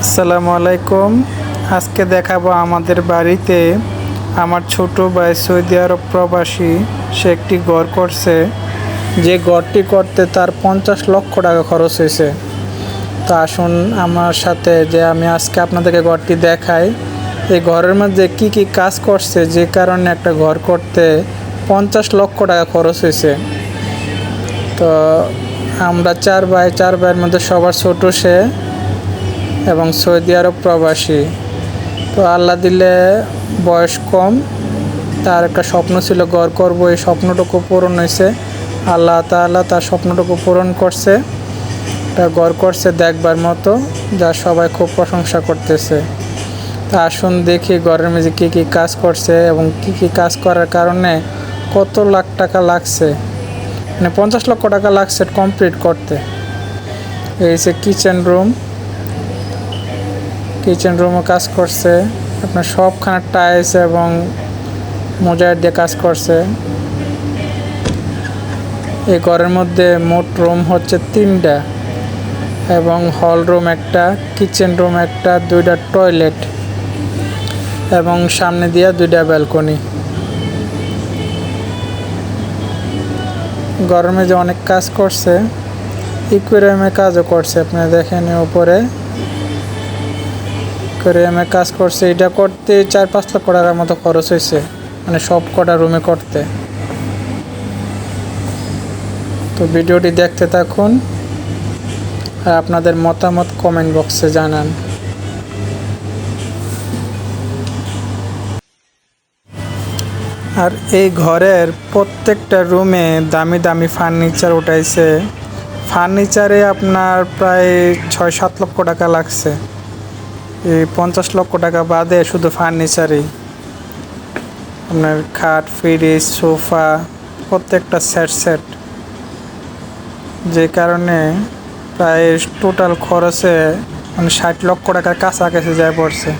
আসসালামু আলাইকুম। আজকে দেখাবো আমাদের বাড়িতে আমার ছোট ভাই সৌদি আরব প্রবাসী, সে একটি ঘর করছে। যে ঘরটি করতে তার 50 লক্ষ টাকা খরচ হয়েছে। তো আসুন আমার সাথে যে আমি আজকে আপনাদেরকে ঘরটি দেখাই। এই ঘরের মধ্যে কি কি কাজ করছে, যে কারণে একটা ঘর করতে 50 লক্ষ টাকা খরচ হয়েছে। তো আমরা চার ভাইয়ের মধ্যে সবার ছোট সে এবং সৌদি আরব প্রবাসী। তো আল্লাহ দিলে বয়স কম, তার একটা স্বপ্ন ছিল ঘর করবো, এই স্বপ্নটুকু পূরণ হয়েছে। আল্লাহ তাআলা তার স্বপ্নটুকু পূরণ করছে, একটা ঘর করছে দেখবার মতো, যা সবাই খুব প্রশংসা করতেছে। তা আসুন দেখি ঘরের মধ্যে কী কী কাজ করছে এবং কী কী কাজ করার কারণে কত লাখ টাকা লাগছে, মানে 50 লক্ষ টাকা লাগছে কমপ্লিট করতে। এই যে কিচেন রুমও কাজ করছে, আপনার সবখানে টাইলস এবং মোজাইক দিয়ে কাজ করছে। এই ঘরের মধ্যে মোট রুম হচ্ছে 3টা এবং হল রুম একটা, কিচেন রুম একটা, 2টা টয়লেট এবং সামনে দিয়ে 2টা ব্যালকনি। ঘরের মধ্যে অনেক কাজ করছে, ইকুয়ারিয়ামে কাজও করছে। আপনারা দেখেন উপরে ইকুয়ারিয়ামে কাজ করছে। এটা করতে 4-5 লক্ষ টাকার মতো খরচ হয়েছে, মানে সব কটা রুমে করতে। তো ভিডিওটি দেখতে থাকুন আর আপনাদের মতামত কমেন্ট বক্সে জানান। আর এই ঘরের প্রত্যেকটা রুমে দামি দামি ফার্নিচার উঠাইছে। ফার্নিচারে আপনার প্রায় 6-7 লক্ষ টাকা লাগছে। এই 50 লক্ষ টাকা বাদে শুধু ফার্নিচারেই আপনার খাট, ফ্রিজ, সোফা প্রত্যেকটা সেট, যে কারণে প্রায় টোটাল খরচে মানে 60 লক্ষ টাকার কাছাকাছি যায় পড়ছে।